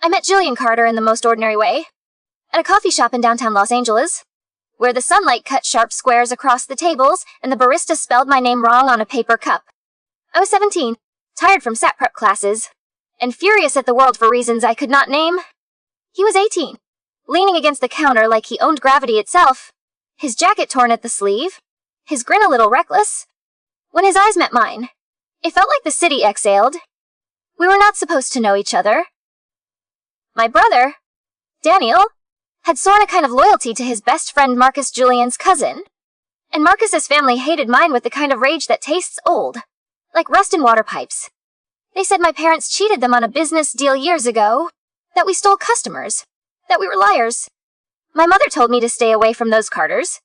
I met Julian Carter in the most ordinary way. At a coffee shop in downtown Los Angeles, where the sunlight cut sharp squares across the tables and the barista spelled my name wrong on a paper cup. I was 17, tired from SAT prep classes, and furious at the world for reasons I could not name. He was 18, leaning against the counter like he owned gravity itself, his jacket torn at the sleeve, his grin a little reckless. When his eyes met mine, it felt like the city exhaled. We were not supposed to know each other. My brother, Daniel, had sworn a kind of loyalty to his best friend Marcus, Julian's cousin. And Marcus's family hated mine with the kind of rage that tastes old, like rust in water pipes. They said my parents cheated them on a business deal years ago, that we stole customers, that we were liars. My mother told me to stay away from those Carters.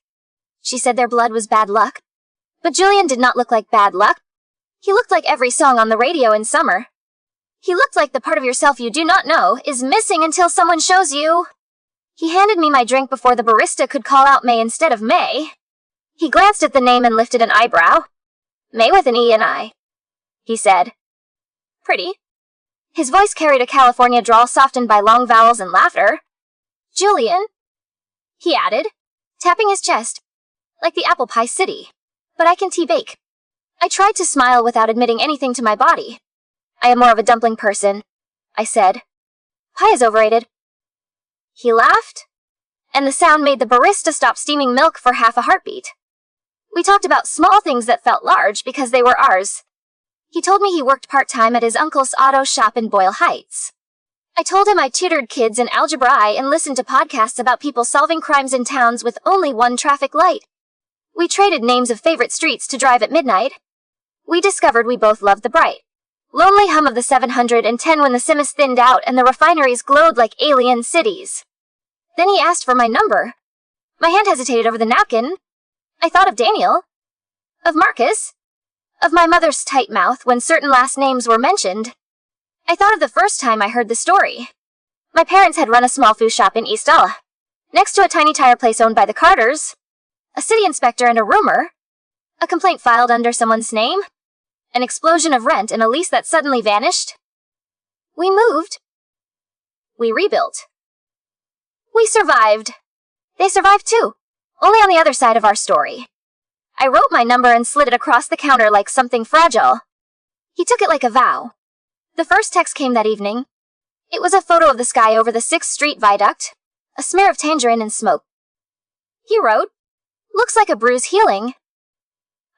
She said their blood was bad luck. But Julian did not look like bad luck. He looked like every song on the radio in summer. He looked like the part of yourself you do not know is missing until someone shows you. He handed me my drink before the barista could call out Mei instead of May. He glanced at the name and lifted an eyebrow. Mei with an E and I. He said, "Pretty." His voice carried a California drawl softened by long vowels and laughter. "Julian," he added, tapping his chest, "like the apple pie city. But I can tea bake." I tried to smile without admitting anything to my body. "I am more of a dumpling person," I said. "Pie is overrated." He laughed, and the sound made the barista stop steaming milk for half a heartbeat. We talked about small things that felt large because they were ours. He told me he worked part-time at his uncle's auto shop in Boyle Heights. I told him I tutored kids in algebra I and listened to podcasts about people solving crimes in towns with only one traffic light. We traded names of favorite streets to drive at midnight. We discovered we both loved the bright, lonely hum of the 710 when the Sims thinned out and the refineries glowed like alien cities. Then he asked for my number. My hand hesitated over the napkin. I thought of Daniel, of Marcus, of my mother's tight mouth when certain last names were mentioned. I thought of the first time I heard the story. My parents had run a small food shop in East Ella, next to a tiny tire place owned by the Carters, a city inspector and a roomer, a complaint filed under someone's name, an explosion of rent and a lease that suddenly vanished. We moved. We rebuilt. We survived. They survived too, only on the other side of our story. I wrote my number and slid it across the counter like something fragile. He took it like a vow. The first text came that evening. It was a photo of the sky over the 6th Street Viaduct, a smear of tangerine and smoke. He wrote, "Looks like a bruise healing."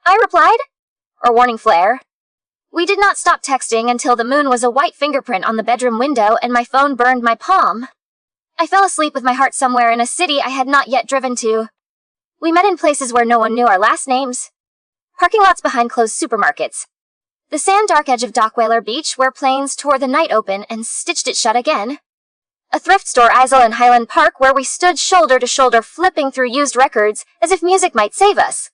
I replied, "Or warning flare." We did not stop texting until the moon was a white fingerprint on the bedroom window and my phone burned my palm. I fell asleep with my heart somewhere in a city I had not yet driven to. We met in places where no one knew our last names. Parking lots behind closed supermarkets. The sand-dark edge of Dockweiler Beach where planes tore the night open and stitched it shut again. A thrift store aisle in Highland Park where we stood shoulder to shoulder flipping through used records as if music might save us.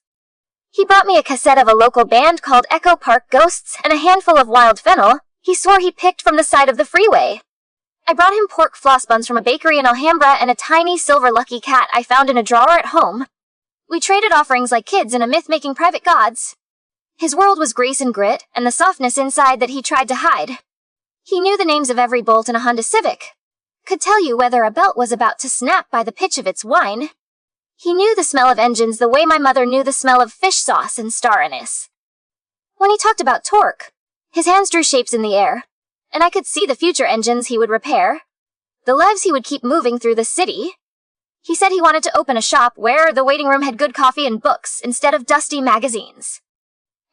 He brought me a cassette of a local band called Echo Park Ghosts and a handful of wild fennel he swore he picked from the side of the freeway. I brought him pork floss buns from a bakery in Alhambra and a tiny silver lucky cat I found in a drawer at home. We traded offerings like kids in a myth-making private gods. His world was grease and grit, and the softness inside that he tried to hide. He knew the names of every bolt in a Honda Civic. Could tell you whether a belt was about to snap by the pitch of its whine. He knew the smell of engines the way my mother knew the smell of fish sauce and star anise. When he talked about torque, his hands drew shapes in the air, and I could see the future engines he would repair, the lives he would keep moving through the city. He said he wanted to open a shop where the waiting room had good coffee and books instead of dusty magazines.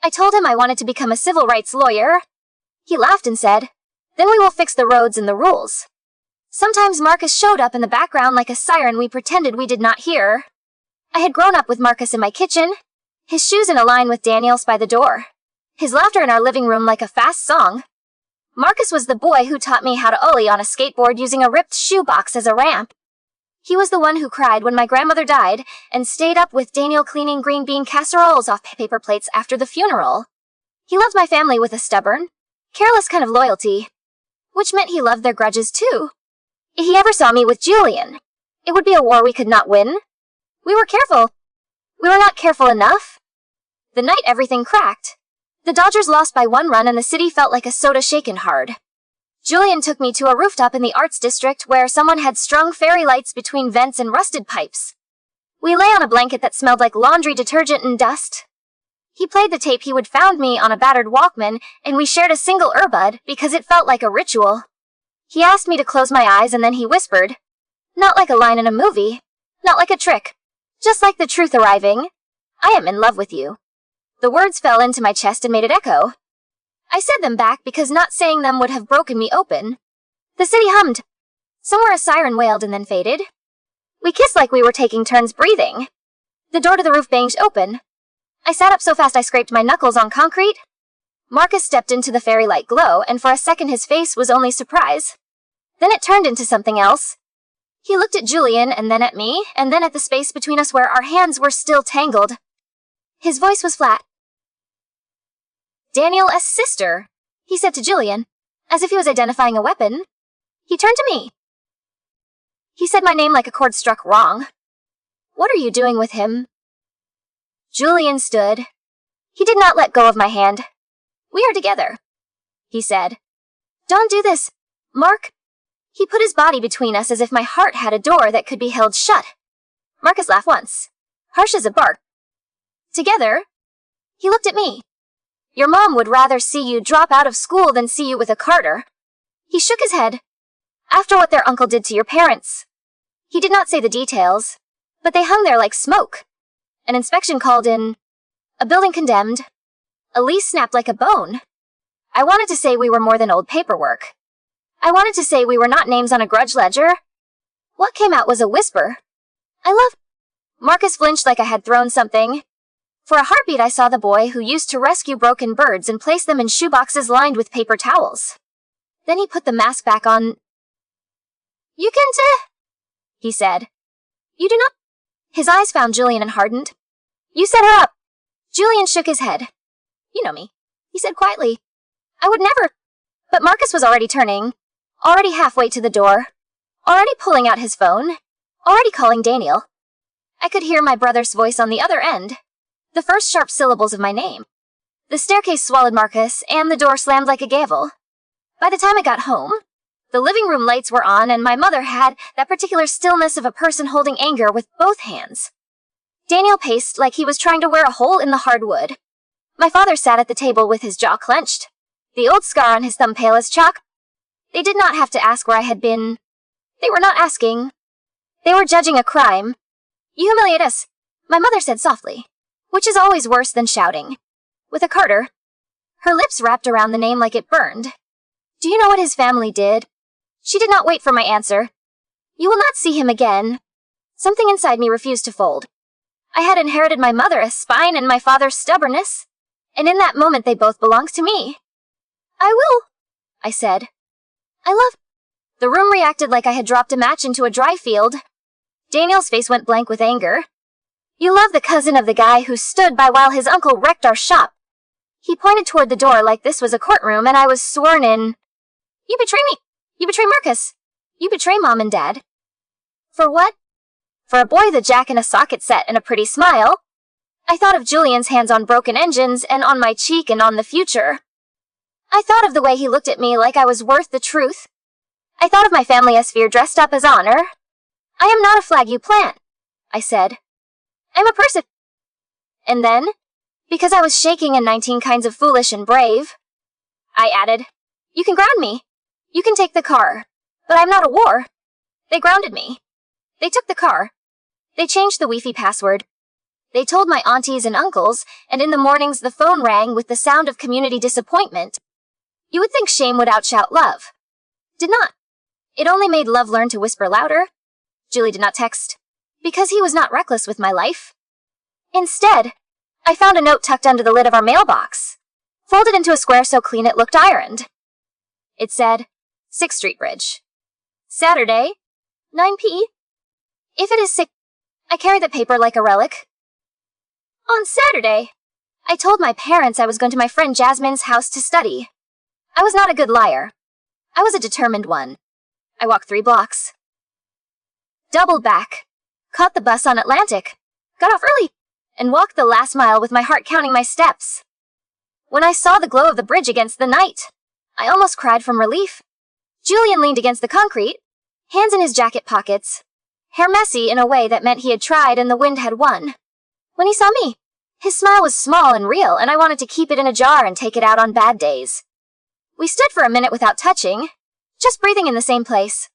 I told him I wanted to become a civil rights lawyer. He laughed and said, "Then we will fix the roads and the rules." Sometimes Marcus showed up in the background like a siren we pretended we did not hear. I had grown up with Marcus in my kitchen, his shoes in a line with Daniel's by the door, his laughter in our living room like a fast song. Marcus was the boy who taught me how to ollie on a skateboard using a ripped shoebox as a ramp. He was the one who cried when my grandmother died and stayed up with Daniel cleaning green bean casseroles off paper plates after the funeral. He loved my family with a stubborn, careless kind of loyalty, which meant he loved their grudges too. If he ever saw me with Julian, it would be a war we could not win. We were careful. We were not careful enough. The night everything cracked. The Dodgers lost by 1 run and the city felt like a soda shaken hard. Julian took me to a rooftop in the arts district where someone had strung fairy lights between vents and rusted pipes. We lay on a blanket that smelled like laundry detergent and dust. He played the tape he would found me on a battered Walkman, and we shared a single earbud because it felt like a ritual. He asked me to close my eyes and then he whispered, "Not like a line in a movie, not like a trick, just like the truth arriving. I am in love with you." The words fell into my chest and made it echo. I said them back because not saying them would have broken me open. The city hummed. Somewhere a siren wailed and then faded. We kissed like we were taking turns breathing. The door to the roof banged open. I sat up so fast I scraped my knuckles on concrete. Marcus stepped into the fairy light glow, and for a second his face was only surprise. Then it turned into something else. He looked at Julian, and then at me, and then at the space between us where our hands were still tangled. His voice was flat. "Daniel's sister," he said to Julian, as if he was identifying a weapon. He turned to me. He said my name like a chord struck wrong. "What are you doing with him?" Julian stood. He did not let go of my hand. "We are together," he said. "Don't do this, Mark." He put his body between us as if my heart had a door that could be held shut. Marcus laughed once, harsh as a bark. "Together?" He looked at me. "Your mom would rather see you drop out of school than see you with a Carter." He shook his head. "After what their uncle did to your parents." He did not say the details, but they hung there like smoke. An inspection called in. A building condemned. A lease snapped like a bone. I wanted to say we were more than old paperwork. I wanted to say we were not names on a grudge ledger. What came out was a whisper. "I love..." Marcus flinched like I had thrown something. For a heartbeat I saw the boy who used to rescue broken birds and place them in shoeboxes lined with paper towels. Then he put the mask back on. "You can he said. "You do not..." His eyes found Julian and hardened. "You set her up." Julian shook his head. "You know me," he said quietly. "I would never..." But Marcus was already turning, already halfway to the door, already pulling out his phone, already calling Daniel. I could hear my brother's voice on the other end, the first sharp syllables of my name. The staircase swallowed Marcus, and the door slammed like a gavel. By the time I got home, the living room lights were on, and my mother had that particular stillness of a person holding anger with both hands. Daniel paced like he was trying to wear a hole in the hardwood. My father sat at the table with his jaw clenched, the old scar on his thumb pale as chalk. They did not have to ask where I had been. They were not asking. They were judging a crime. "You humiliate us," my mother said softly, which is always worse than shouting. "With a Carter." Her lips wrapped around the name like it burned. "Do you know what his family did?" She did not wait for my answer. "You will not see him again." Something inside me refused to fold. I had inherited my mother's spine and my father's stubbornness, and in that moment they both belonged to me. "I will," I said. "I love..." The room reacted like I had dropped a match into a dry field. Daniel's face went blank with anger. "You love the cousin of the guy who stood by while his uncle wrecked our shop." He pointed toward the door like this was a courtroom and I was sworn in. "You betray me. You betray Marcus. You betray Mom and Dad." "For what?" "For a boy with a jack in a socket set and a pretty smile." I thought of Julian's hands on broken engines and on my cheek and on the future. I thought of the way he looked at me like I was worth the truth. I thought of my family as fear dressed up as honor. "I am not a flag you plant," I said. "I'm a person." And then, because I was shaking in 19 kinds of foolish and brave, I added, "You can ground me. You can take the car. But I'm not a war." They grounded me. They took the car. They changed the Wi-Fi password. They told my aunties and uncles, and in the mornings the phone rang with the sound of community disappointment. You would think shame would outshout love. Did not. It only made love learn to whisper louder. Julie did not text, because he was not reckless with my life. Instead, I found a note tucked under the lid of our mailbox, folded into a square so clean it looked ironed. It said, 6th Street Bridge. Saturday, 9 p. If it is 6, I carry the paper like a relic. On Saturday, I told my parents I was going to my friend Jasmine's house to study. I was not a good liar. I was a determined one. I walked 3 blocks. Doubled back. Caught the bus on Atlantic. Got off early. And walked the last mile with my heart counting my steps. When I saw the glow of the bridge against the night, I almost cried from relief. Julian leaned against the concrete, hands in his jacket pockets, hair messy in a way that meant he had tried and the wind had won. When he saw me, his smile was small and real, and I wanted to keep it in a jar and take it out on bad days. We stood for a minute without touching, just breathing in the same place.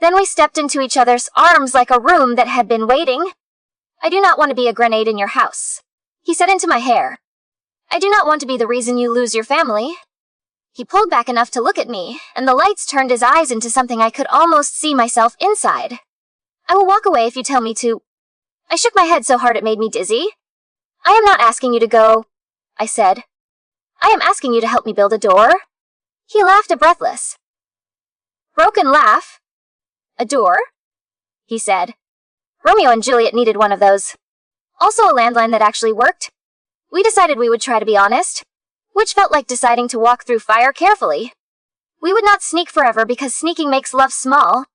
Then we stepped into each other's arms like a room that had been waiting. I do not want to be a grenade in your house, he said into my hair. I do not want to be the reason you lose your family. He pulled back enough to look at me, and the lights turned his eyes into something I could almost see myself inside. I will walk away if you tell me to. I shook my head so hard it made me dizzy. I am not asking you to go, I said. I am asking you to help me build a door. He laughed a breathless, broken laugh. A door? He said. Romeo and Juliet needed one of those. Also a landline that actually worked. We decided we would try to be honest, which felt like deciding to walk through fire carefully. We would not sneak forever because sneaking makes love small.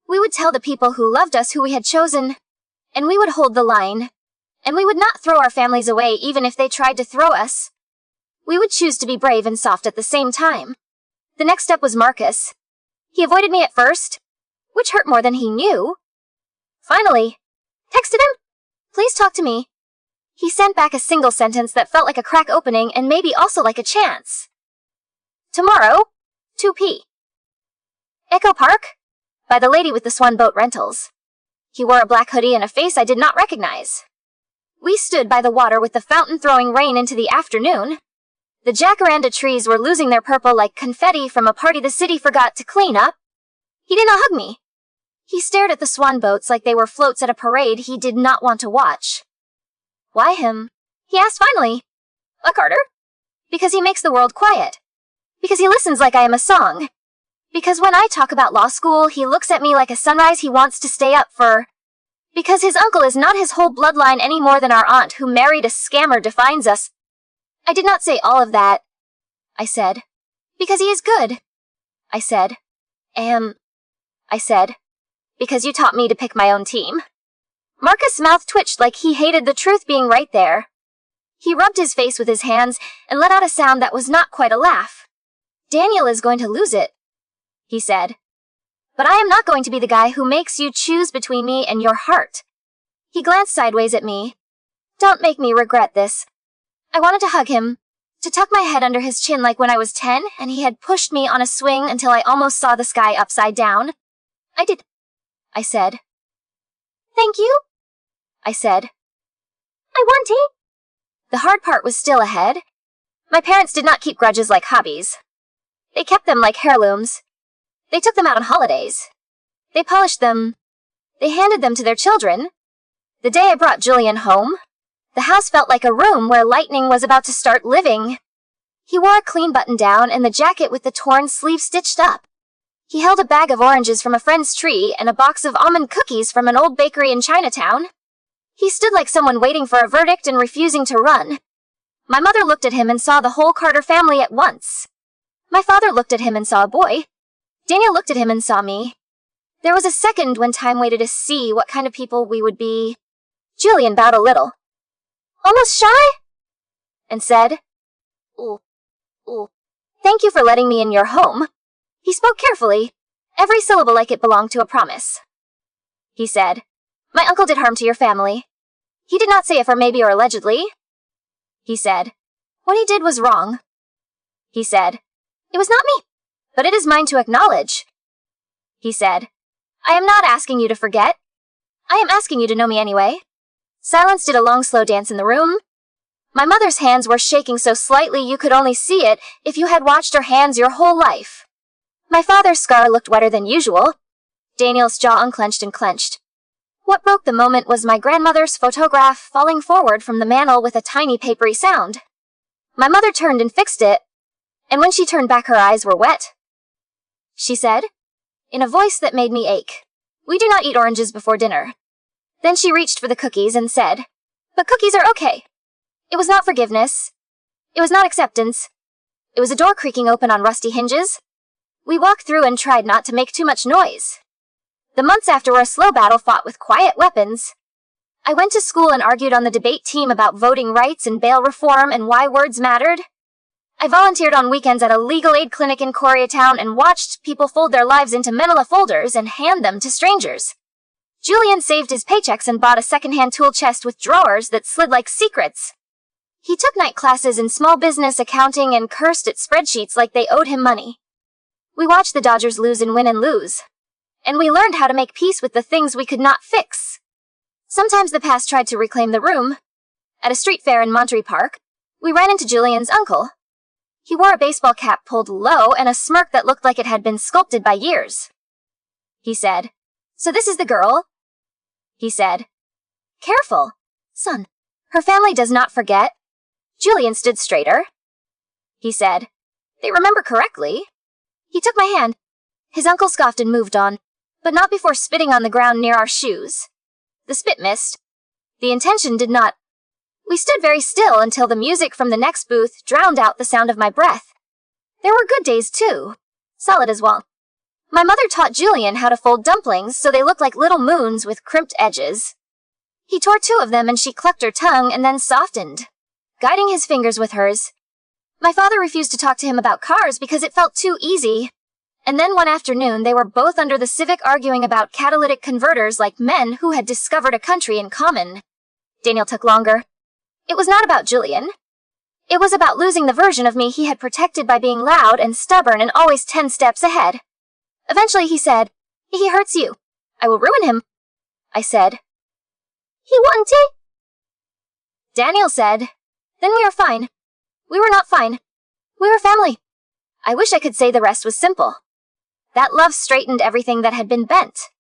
We would tell the people who loved us who we had chosen, and we would hold the line, and we would not throw our families away even if they tried to throw us. We would choose to be brave and soft at the same time. The next step was Marcus. He avoided me at first, which hurt more than he knew. Finally, texted him, please talk to me. He sent back a single sentence that felt like a crack opening and maybe also like a chance. Tomorrow, 2 p. Echo Park? By the lady with the Swan Boat Rentals. He wore a black hoodie and a face I did not recognize. We stood by the water with the fountain throwing rain into the afternoon. The jacaranda trees were losing their purple like confetti from a party the city forgot to clean up. He did not hug me. He stared at the swan boats like they were floats at a parade he did not want to watch. Why him? He asked finally. A Carter? Because he makes the world quiet. Because he listens like I am a song. Because when I talk about law school, he looks at me like a sunrise he wants to stay up for. Because his uncle is not his whole bloodline any more than our aunt who married a scammer defines us. I did not say all of that, I said. Because he is good, I said. I said. Because you taught me to pick my own team. Marcus' mouth twitched like he hated the truth being right there. He rubbed his face with his hands and let out a sound that was not quite a laugh. Daniel is going to lose it, he said. But I am not going to be the guy who makes you choose between me and your heart. He glanced sideways at me. Don't make me regret this. I wanted to hug him, to tuck my head under his chin like when I was 10 and he had pushed me on a swing until I almost saw the sky upside down. I did, I said. Thank you, I said. I want tea. The hard part was still ahead. My parents did not keep grudges like hobbies. They kept them like heirlooms. They took them out on holidays. They polished them. They handed them to their children. The day I brought Julian home, the house felt like a room where lightning was about to start living. He wore a clean button-down and the jacket with the torn sleeve stitched up. He held a bag of oranges from a friend's tree and a box of almond cookies from an old bakery in Chinatown. He stood like someone waiting for a verdict and refusing to run. My mother looked at him and saw the whole Carter family at once. My father looked at him and saw a boy. Daniel looked at him and saw me. There was a second when time waited to see what kind of people we would be. Julian bowed a little, almost shy, and said, Ooh. Thank you for letting me in your home. He spoke carefully, every syllable like it belonged to a promise. He said, my uncle did harm to your family. He did not say if or maybe or allegedly. He said, what he did was wrong. He said, it was not me, but it is mine to acknowledge. He said, I am not asking you to forget. I am asking you to know me anyway. Silence did a long slow dance in the room. My mother's hands were shaking so slightly you could only see it if you had watched her hands your whole life. My father's scar looked wetter than usual. Daniel's jaw unclenched and clenched. What broke the moment was my grandmother's photograph falling forward from the mantel with a tiny papery sound. My mother turned and fixed it, and when she turned back her eyes were wet. She said, in a voice that made me ache, we do not eat oranges before dinner. Then she reached for the cookies and said, but cookies are okay. It was not forgiveness. It was not acceptance. It was a door creaking open on rusty hinges. We walked through and tried not to make too much noise. The months after were a slow battle fought with quiet weapons. I went to school and argued on the debate team about voting rights and bail reform and why words mattered. I volunteered on weekends at a legal aid clinic in Koreatown and watched people fold their lives into manila folders and hand them to strangers. Julian saved his paychecks and bought a secondhand tool chest with drawers that slid like secrets. He took night classes in small business accounting and cursed at spreadsheets like they owed him money. We watched the Dodgers lose and win and lose. And we learned how to make peace with the things we could not fix. Sometimes the past tried to reclaim the room. At a street fair in Monterey Park, we ran into Julian's uncle. He wore a baseball cap pulled low and a smirk that looked like it had been sculpted by years. He said, "So this is the girl?" He said, "Careful, son. Her family does not forget." Julian stood straighter. He said, "They remember correctly." He took my hand. His uncle scoffed and moved on, but not before spitting on the ground near our shoes. The spit missed. The intention did not. We stood very still until the music from the next booth drowned out the sound of my breath. There were good days, too. Solid as well. My mother taught Julian how to fold dumplings so they looked like little moons with crimped edges. He tore 2 of them and she clucked her tongue and then softened, guiding his fingers with hers. My father refused to talk to him about cars because it felt too easy. And then one afternoon they were both under the Civic arguing about catalytic converters like men who had discovered a country in common. Daniel took longer. It was not about Julian. It was about losing the version of me he had protected by being loud and stubborn and always 10 steps ahead. Eventually he said, "He hurts you. I will ruin him." I said, "He wouldn't he?" Daniel said, "Then we are fine." We were not fine. We were family. I wish I could say the rest was simple. That love straightened everything that had been bent.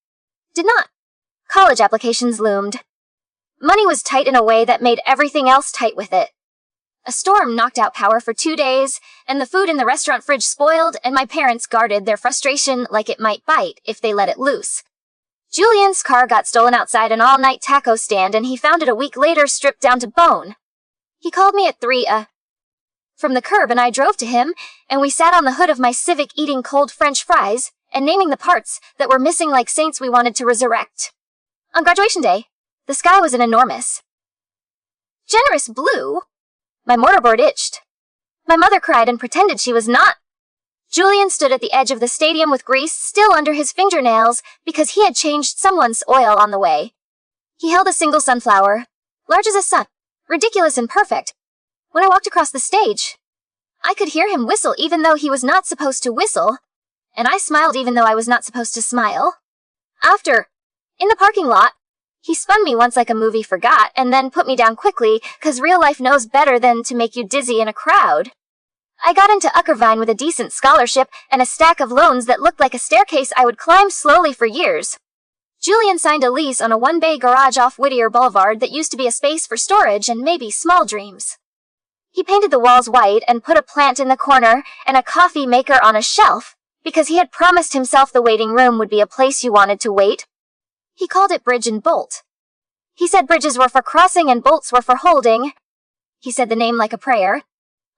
Did not. College applications loomed. Money was tight in a way that made everything else tight with it. A storm knocked out power for 2 days, and the food in the restaurant fridge spoiled, and my parents guarded their frustration like it might bite if they let it loose. Julian's car got stolen outside an all-night taco stand, and he found it a week later stripped down to bone. He called me at 3 from the curb, and I drove to him, and we sat on the hood of my Civic eating cold French fries and naming the parts that were missing like saints we wanted to resurrect. On graduation day, the sky was an enormous, generous blue. My mortarboard itched. My mother cried and pretended she was not. Julian stood at the edge of the stadium with grease still under his fingernails because he had changed someone's oil on the way. He held a single sunflower, large as a sun, ridiculous and perfect. When I walked across the stage, I could hear him whistle even though he was not supposed to whistle, and I smiled even though I was not supposed to smile. After, in the parking lot, he spun me once like a movie forgot and then put me down quickly, 'cause real life knows better than to make you dizzy in a crowd. I got into Uckervine with a decent scholarship and a stack of loans that looked like a staircase I would climb slowly for years. Julian signed a lease on a 1-bay garage off Whittier Boulevard that used to be a space for storage and maybe small dreams. He painted the walls white and put a plant in the corner and a coffee maker on a shelf, because he had promised himself the waiting room would be a place you wanted to wait. He called it bridge and bolt. He said bridges were for crossing and bolts were for holding. He said the name like a prayer.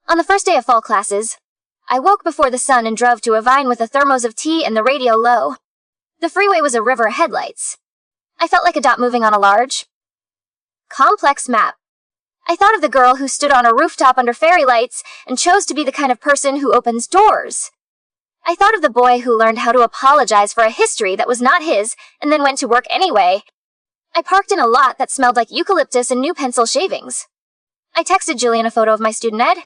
On the first day of fall classes, I woke before the sun and drove to a vine with a thermos of tea and the radio low. The freeway was a river of headlights. I felt like a dot moving on a large, complex map. I thought of the girl who stood on a rooftop under fairy lights and chose to be the kind of person who opens doors. I thought of the boy who learned how to apologize for a history that was not his and then went to work anyway. I parked in a lot that smelled like eucalyptus and new pencil shavings. I texted Julian a photo of my student ed.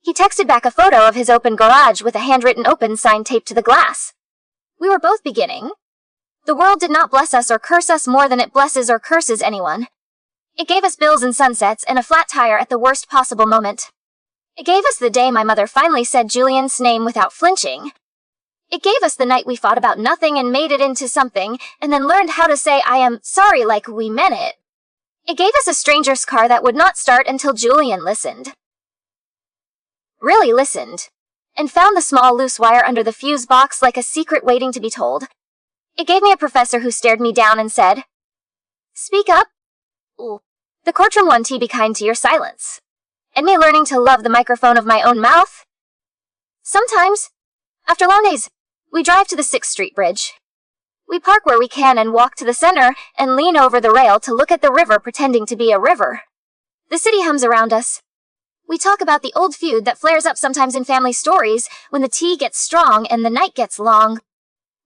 He texted back a photo of his open garage with a handwritten open sign taped to the glass. We were both beginning. The world did not bless us or curse us more than it blesses or curses anyone. It gave us bills and sunsets and a flat tire at the worst possible moment. It gave us the day my mother finally said Julian's name without flinching. It gave us the night we fought about nothing and made it into something, and then learned how to say I am sorry like we meant it. It gave us a stranger's car that would not start until Julian listened. Really listened. And found the small loose wire under the fuse box like a secret waiting to be told. It gave me a professor who stared me down and said, "Speak up." The courtroom one to be kind to your silence. And me learning to love the microphone of my own mouth. Sometimes, after long days, we drive to the 6th Street Bridge. We park where we can and walk to the center and lean over the rail to look at the river pretending to be a river. The city hums around us. We talk about the old feud that flares up sometimes in family stories when the tea gets strong and the night gets long.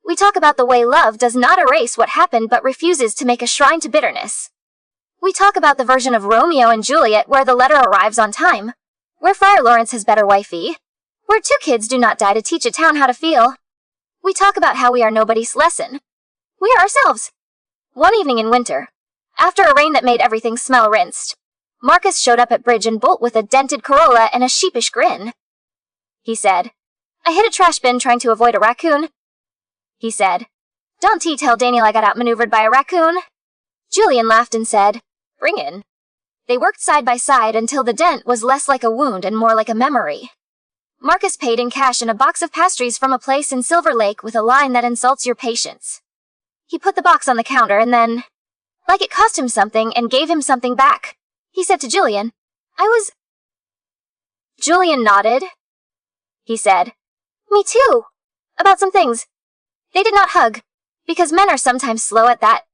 We talk about the way love does not erase what happened but refuses to make a shrine to bitterness. We talk about the version of Romeo and Juliet where the letter arrives on time, where Friar Lawrence has better wifey, where two kids do not die to teach a town how to feel. We talk about how we are nobody's lesson. We are ourselves. One evening in winter, after a rain that made everything smell rinsed, Marcus showed up at Bridge and Bolt with a dented Corolla and a sheepish grin. He said, "I hit a trash bin trying to avoid a raccoon." He said, "Don't tell Daniel I got outmaneuvered by a raccoon." Julian laughed and said, "Bring in." They worked side by side until the dent was less like a wound and more like a memory. Marcus paid in cash and a box of pastries from a place in Silver Lake with a line that insults your patience. He put the box on the counter and then, like it cost him something and gave him something back, he said to Julian, Julian nodded. He said, "Me too. About some things." They did not hug, because men are sometimes slow at that,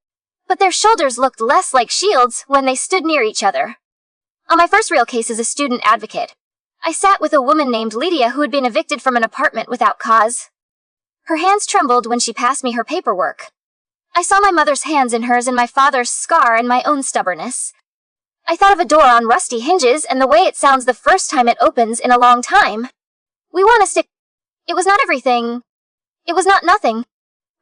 but their shoulders looked less like shields when they stood near each other. On my first real case as a student advocate, I sat with a woman named Lydia who had been evicted from an apartment without cause. Her hands trembled when she passed me her paperwork. I saw my mother's hands in hers and my father's scar and my own stubbornness. I thought of a door on rusty hinges and the way it sounds the first time it opens in a long time. We want to stick. It was not everything. It was not nothing.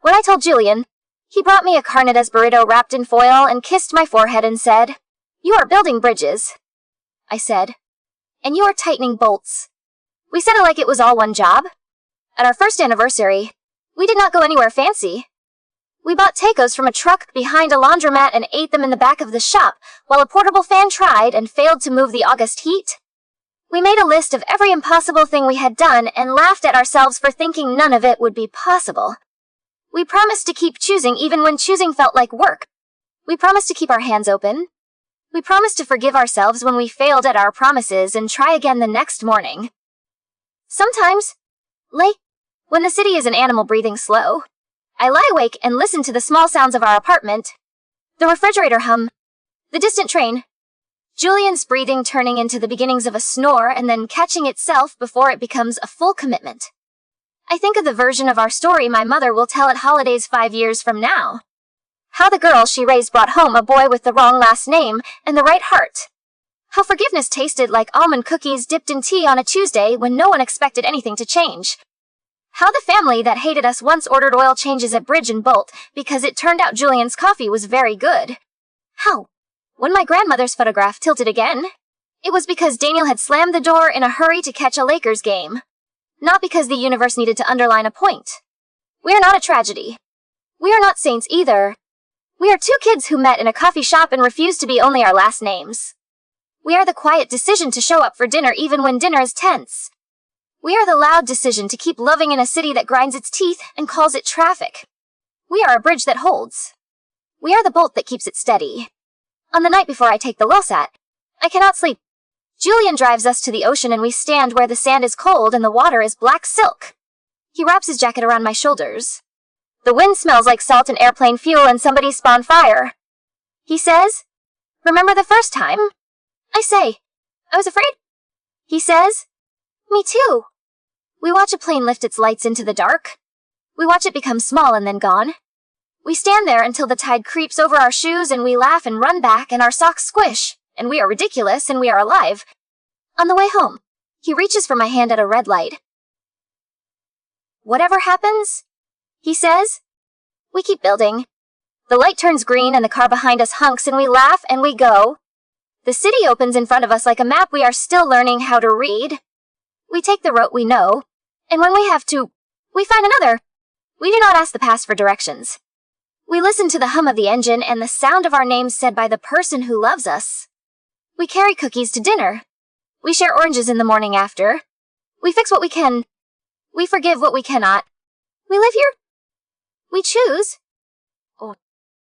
When I told Julian, he brought me a carnitas burrito wrapped in foil and kissed my forehead and said, "You are building bridges." I said, "And you are tightening bolts." We said it like it was all one job. At our first anniversary, we did not go anywhere fancy. We bought tacos from a truck behind a laundromat and ate them in the back of the shop, while a portable fan tried and failed to move the August heat. We made a list of every impossible thing we had done and laughed at ourselves for thinking none of it would be possible. We promised to keep choosing even when choosing felt like work. We promised to keep our hands open. We promised to forgive ourselves when we failed at our promises and try again the next morning. Sometimes, late, when the city is an animal breathing slow, I lie awake and listen to the small sounds of our apartment. The refrigerator hum. The distant train. Julian's breathing turning into the beginnings of a snore and then catching itself before it becomes a full commitment. I think of the version of our story my mother will tell at holidays 5 years from now. How the girl she raised brought home a boy with the wrong last name and the right heart. How forgiveness tasted like almond cookies dipped in tea on a Tuesday when no one expected anything to change. How the family that hated us once ordered oil changes at Bridge and Bolt because it turned out Julian's coffee was very good. How, when my grandmother's photograph tilted again, it was because Daniel had slammed the door in a hurry to catch a Lakers game. Not because the universe needed to underline a point. We are not a tragedy. We are not saints either. We are two kids who met in a coffee shop and refused to be only our last names. We are the quiet decision to show up for dinner even when dinner is tense. We are the loud decision to keep loving in a city that grinds its teeth and calls it traffic. We are a bridge that holds. We are the bolt that keeps it steady. On the night before I take the LSAT, I cannot sleep. Julian drives us to the ocean and we stand where the sand is cold and the water is black silk. He wraps his jacket around my shoulders. The wind smells like salt and airplane fuel and somebody spawned fire. He says, "Remember the first time?" I say, "I was afraid." He says, "Me too." We watch a plane lift its lights into the dark. We watch it become small and then gone. We stand there until the tide creeps over our shoes and we laugh and run back and our socks squish, and we are ridiculous and we are alive. On the way home, he reaches for my hand at a red light. "Whatever happens," he says, "we keep building." The light turns green and the car behind us honks and we laugh and we go. The city opens in front of us like a map we are still learning how to read. We take the route we know, and when we have to, we find another. We do not ask the past for directions. We listen to the hum of the engine and the sound of our names said by the person who loves us. We carry cookies to dinner. We share oranges in the morning after. We fix what we can. We forgive what we cannot. We live here. We choose.